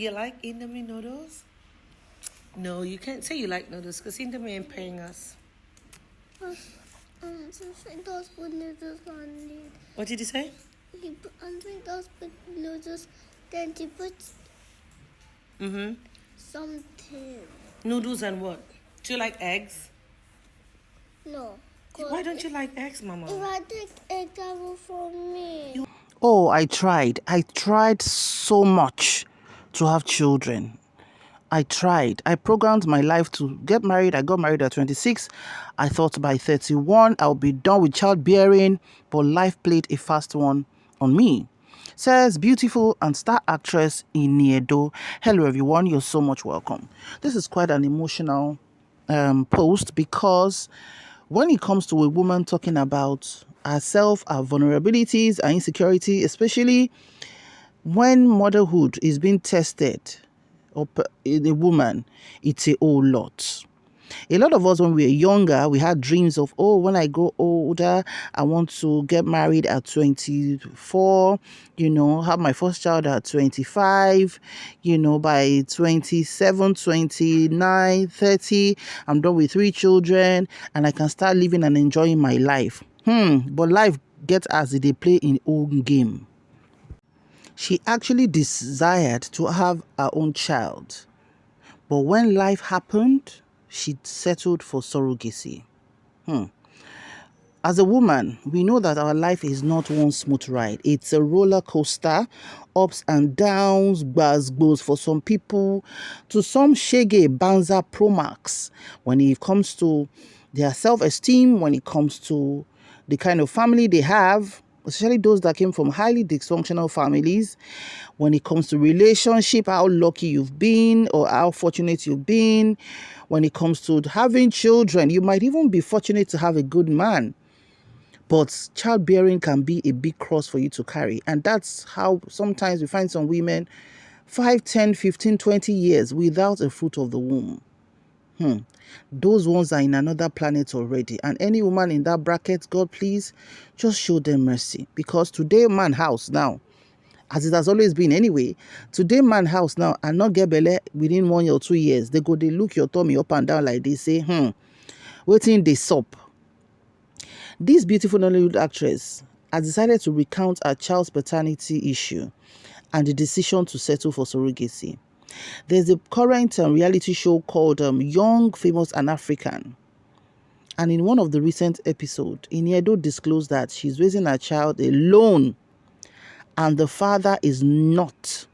You like Indomie noodles? No, you can't say you like noodles because Indomie ain't paying us. Those put noodles on it. What did you say? Those put noodles, then he put something. Noodles and what? Do you like eggs? No. Why don't you like eggs, Mama? If I take egg, that will for me. Oh, I tried. I tried so much to have children. I tried. I programmed my life to get married. I got married at 26. I thought by 31 I'll be done with childbearing, but life played a fast one on me. Says beautiful and star actress Ini Edo. Hello everyone, you're so much welcome. This is quite an emotional post because when it comes to a woman talking about herself, her vulnerabilities, her insecurity, especially when motherhood is being tested in a woman, it's a whole lot. A lot of us, when we were younger, we had dreams of, oh, when I grow older, I want to get married at 24, have my first child at 25, by 27, 29, 30, I'm done with 3 children, and I can start living and enjoying my life. But life gets as they play in own game. She actually desired to have her own child. But when life happened, she settled for surrogacy. As a woman, we know that our life is not one smooth ride. It's a roller coaster, ups and downs, gbas for some people, to some shege banza pro max when it comes to their self-esteem, when it comes to the kind of family they have, especially those that came from highly dysfunctional families. When it comes to relationship, how lucky you've been or how fortunate you've been. When it comes to having children, you might even be fortunate to have a good man. But childbearing can be a big cross for you to carry. And that's how sometimes we find some women 5, 10, 15, 20 years without a fruit of the womb. Those ones are in another planet already. And any woman in that bracket, God, please just show them mercy. Because today, man house now, as it has always been anyway, today man house now and not get belle within 1 or 2 years. They look your tummy up and down like they say, waiting they sup. This beautiful Nollywood actress has decided to recount her child's paternity issue and the decision to settle for surrogacy. There's a current reality show called Young, Famous and African. And in one of the recent episodes, Ini Edo disclosed that she's raising her child alone and the father is not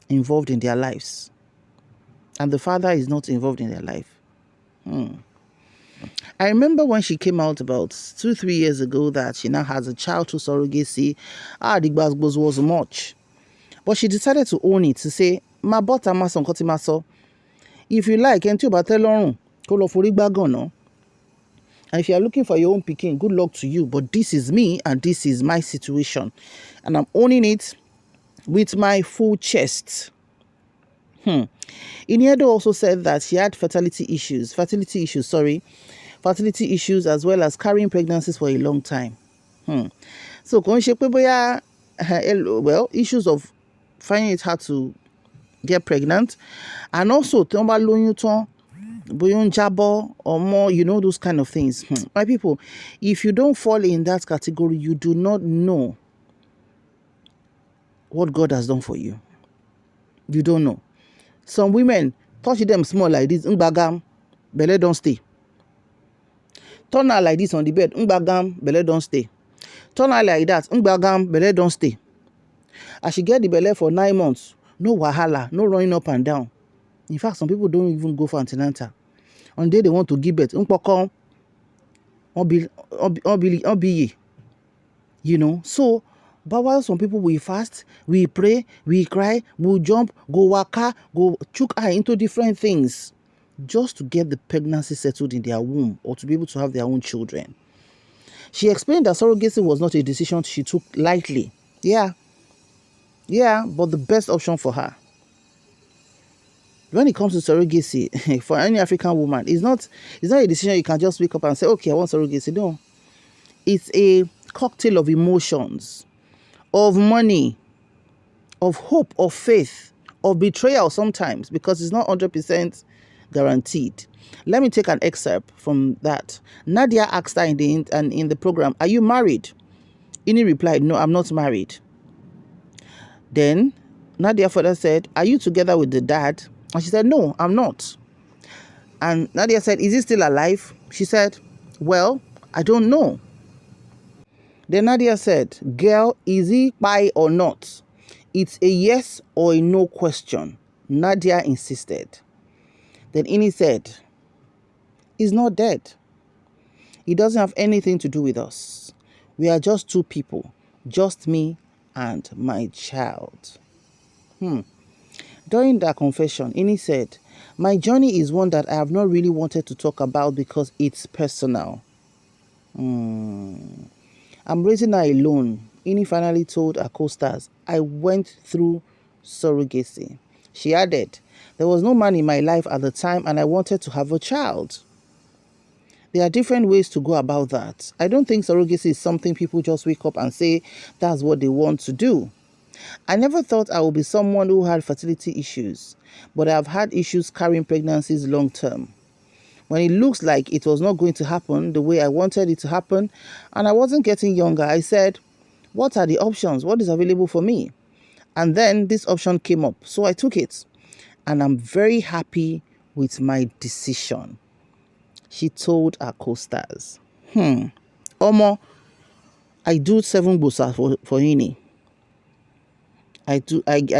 involved in their lives. I remember when she came out about 2-3 years ago that she now has a child through surrogacy. The gbas was much. But she decided to own it, to say, ma bota ma son koti ma so. If you like, enti o ba te lorun, ko lo fori gba gan na. And if you are looking for your own picking, good luck to you. But this is me and this is my situation. And I'm owning it with my full chest. Ini Edo also said that she had fertility issues as well as carrying pregnancies for a long time. So, issues of finding it hard to get pregnant, and also or more, those kind of things. My people, if you don't fall in that category, you do not know what God has done for you. You don't know. Some women touch them small like this, belle don't stay. Turn her like this on the bed, belle don't stay. Turn her like that, belle don't stay. As she get the belle for 9 months, no wahala, no running up and down. In fact, some people don't even go for antenatal. On the day they want to give birth, So, but while some people we fast, we pray, we cry, we jump, go waka, go chook eye into different things, just to get the pregnancy settled in their womb or to be able to have their own children. She explained that surrogacy was not a decision she took lightly. Yeah, but the best option for her. When it comes to surrogacy, for any African woman, it's not a decision you can just wake up and say, okay, I want surrogacy. No. It's a cocktail of emotions, of money, of hope, of faith, of betrayal sometimes, because it's not 100% guaranteed. Let me take an excerpt from that. Nadia asked her in the program, "Are you married?" Ini replied, "No, I'm not married." Then Nadia further said, "Are you together with the dad?" And she said, "No, I'm not." And Nadia said, "Is he still alive?" She said, "Well, I don't know." Then Nadia said, "Girl, is he bi or not? It's a yes or a no question." Nadia insisted. Then Ini said, "He's not dead. It doesn't have anything to do with us. We are just two people, just me and my child." During that confession, Ini said, "My journey is one that I have not really wanted to talk about because it's personal. I'm raising her alone." Ini finally told her co-stars, "I went through surrogacy." She added, "There was no man in my life at the time and I wanted to have a child." There are different ways to go about that. I don't think surrogacy is something people just wake up and say that's what they want to do. I never thought I would be someone who had fertility issues, but I've had issues carrying pregnancies long term. When it looks like it was not going to happen the way I wanted it to happen, and I wasn't getting younger, I said, what are the options? What is available for me? And then this option came up, so I took it. And I'm very happy with my decision, she told her co-stars. Omo, I do 7 busas for Ini. I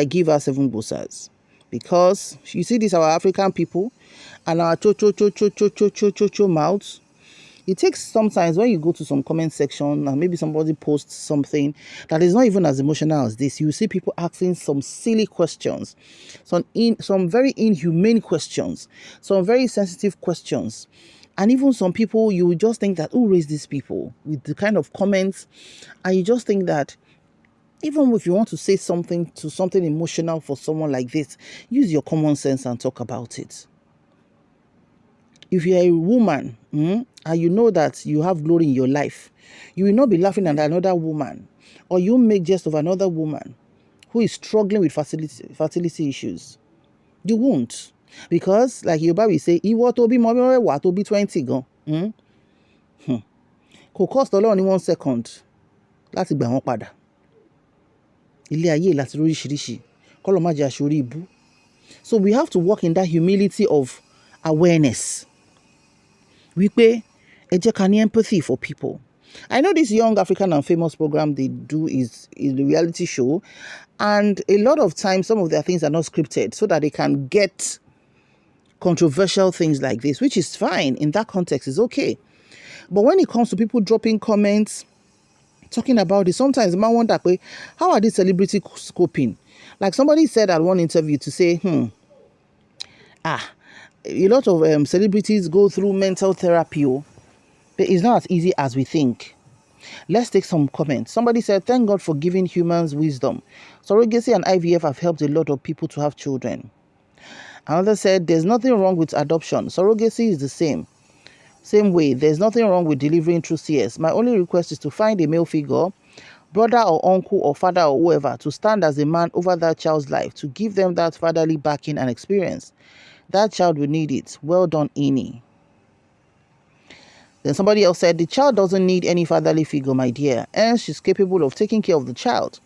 give her 7 busas. Because you see, these are our African people and our cho mouths. It takes sometimes when you go to some comment section and maybe somebody posts something that is not even as emotional as this, you see people asking some silly questions, some very inhumane questions, some very sensitive questions. And even some people, you will just think that, who raised these people with the kind of comments? And you just think that even if you want to say something emotional for someone like this, use your common sense and talk about it. If you're a woman and you know that you have glory in your life, you will not be laughing at another woman, or you make jest of another woman who is struggling with fertility issues. You won't. Because, like Yoruba will say, "Iwo to bi mo wa to bi 20 gan." Kò cost Ọlọ́run ní 1 second láti gbà wọ́n padà. Ilé ayé láti oríṣiríṣi. K'Ọlọ́run má jẹ́ aṣorí ibú. So we have to walk in that humility of awareness. Wípé ẹ jẹ́ ká ní empathy for people. I know this Young African and Famous program they do is the reality show, and a lot of times some of their things are not scripted so that they can get controversial things like this, which is fine. In that context, is okay. But when it comes to people dropping comments, talking about it, sometimes I wonder, how are these celebrities coping? Like somebody said at one interview to say, a lot of celebrities go through mental therapy, but it's not as easy as we think. Let's take some comments. Somebody said, "Thank God for giving humans wisdom. Surrogacy and IVF have helped a lot of people to have children." Another said, "There's nothing wrong with adoption. Surrogacy is the same way. There's nothing wrong with delivering through CS. My only request is to find a male figure, brother or uncle or father or whoever, to stand as a man over that child's life, to give them that fatherly backing and experience. That child will need it. Well done, Ini." Then somebody else said, "The child doesn't need any fatherly figure, my dear, and she's capable of taking care of the child.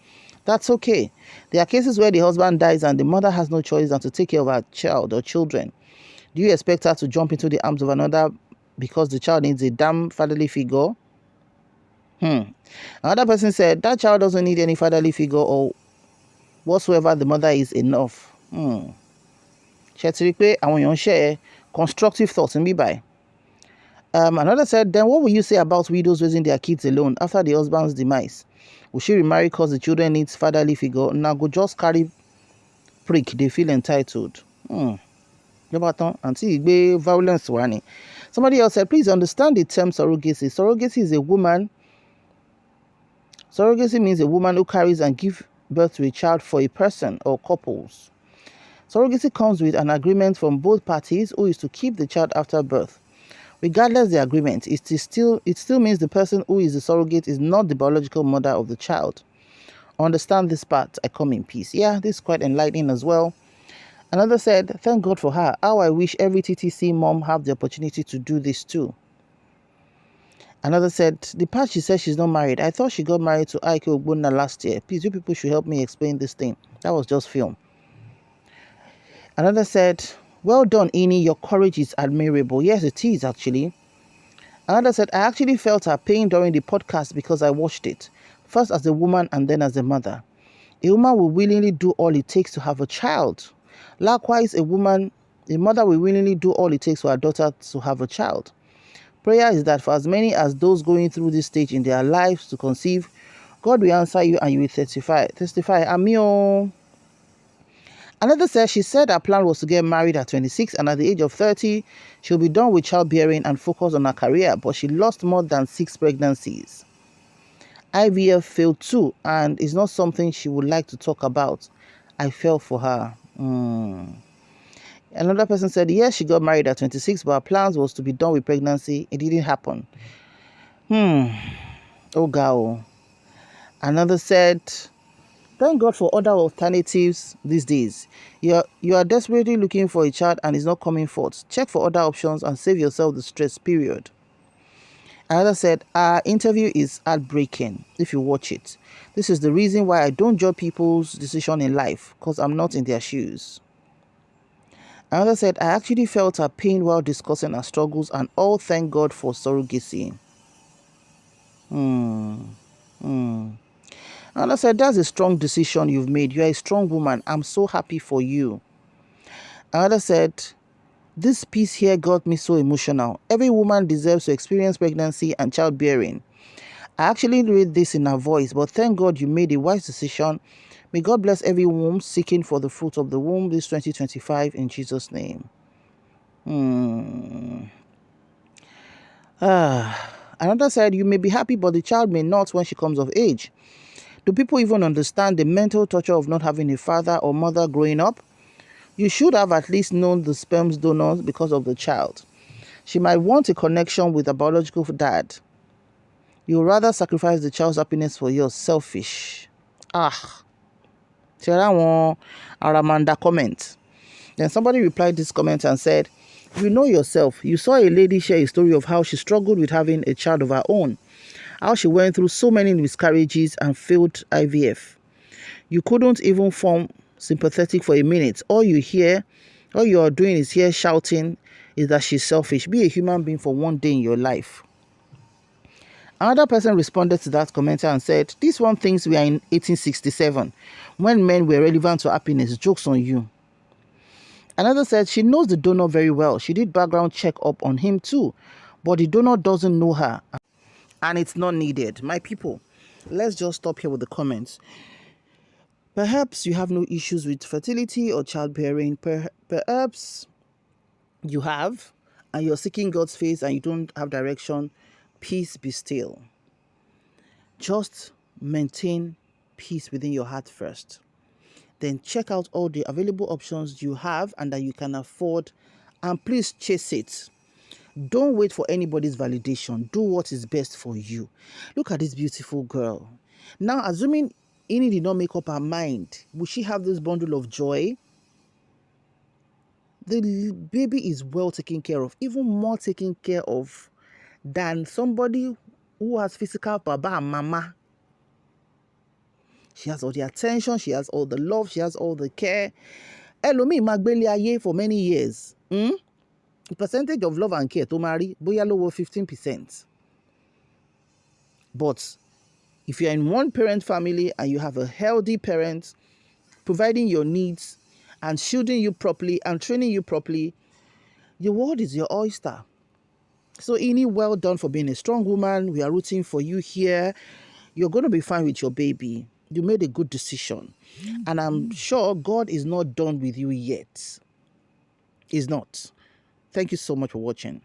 That's okay. There are cases where the husband dies and the mother has no choice than to take care of her child or children. Do you expect her to jump into the arms of another because the child needs a damn fatherly figure?" Another person said, "That child doesn't need any fatherly figure or whatsoever the mother is enough." Share constructive thoughts in me by. Another said, "Then what will you say about widows raising their kids alone after the husband's demise? Will she remarry because the children needs fatherly figure? Now go just carry prick, they feel entitled." Violence. Somebody else said, "Please understand the term surrogacy. Surrogacy is a woman. Surrogacy means a woman who carries and gives birth to a child for a person or couples. Surrogacy comes with an agreement from both parties who is to keep the child after birth. Regardless the agreement, it still means the person who is the surrogate is not the biological mother of the child. Understand this part. I come in peace." Yeah, this is quite enlightening as well. Another said, thank God for her. How I wish every TTC mom have the opportunity to do this too. Another said, the part she said she's not married. I thought she got married to Ike Ogbonna last year. Please, you people should help me explain this thing. That was just film. Another said, well done, Ini. Your courage is admirable. Yes, it is actually. Another said, I actually felt her pain during the podcast because I watched it. First as a woman and then as a mother. A woman will willingly do all it takes to have a child. Likewise, a mother will willingly do all it takes for her daughter to have a child. Prayer is that for as many as those going through this stage in their lives to conceive, God will answer you and you will testify. Amio. Another says she said her plan was to get married at 26 and at the age of 30, she'll be done with childbearing and focus on her career, but she lost more than 6 pregnancies. IVF failed too and is not something she would like to talk about. I fell for her. Another person said, yes, she got married at 26, but her plans was to be done with pregnancy. It didn't happen. Oh, God. Another said, thank God for other alternatives these days. You are desperately looking for a child and it's not coming forth. Check for other options and save yourself the stress, period. Another said, our interview is heartbreaking if you watch it. This is the reason why I don't judge people's decision in life, because I'm not in their shoes. Another said, I actually felt her pain while discussing her struggles and all thank God for surrogacy. Another said, that's a strong decision you've made. You're a strong woman. I'm so happy for you. Another said, this piece here got me so emotional. Every woman deserves to experience pregnancy and childbearing. I actually read this in her voice, but thank God you made a wise decision. May God bless every womb seeking for the fruit of the womb this 2025 in Jesus' name. Another said, you may be happy, but the child may not when she comes of age. Do people even understand the mental torture of not having a father or mother growing up? You should have at least known the sperm donors because of the child. She might want a connection with a biological dad. You would rather sacrifice the child's happiness for yours. Selfish. Aramanda comment. Then somebody replied this comment and said, you know yourself. You saw a lady share a story of how she struggled with having a child of her own. How she went through so many miscarriages and failed IVF. You couldn't even form sympathetic for a minute. All you are doing is here shouting is that she's selfish. Be a human being for one day in your life. Another person responded to that commenter and said, this one thinks we are in 1867 when men were relevant to happiness. Joke's on you. Another said she knows the donor very well. She did background check up on him too, but the donor doesn't know her and it's not needed. My people, let's just stop here with the comments. Perhaps you have no issues with fertility or childbearing. Perhaps you have and you're seeking God's face and you don't have direction. Peace be still. Just maintain peace within your heart first. Then check out all the available options you have and that you can afford, and please chase it. Don't wait for anybody's validation. Do what is best for you. Look at this beautiful girl. Now, assuming Ini did not make up her mind, will she have this bundle of joy? The baby is well taken care of, even more taken care of than somebody who has physical baba and mama. She has all the attention, she has all the love, she has all the care. Elomi magbele aye for many years. The percentage of love and care to marry, boya lower 15%. But if you're in one parent family and you have a healthy parent providing your needs and shielding you properly and training you properly, your world is your oyster. So Ini, well done for being a strong woman. We are rooting for you here. You're going to be fine with your baby. You made a good decision. And I'm sure God is not done with you yet. He's not. Thank you so much for watching.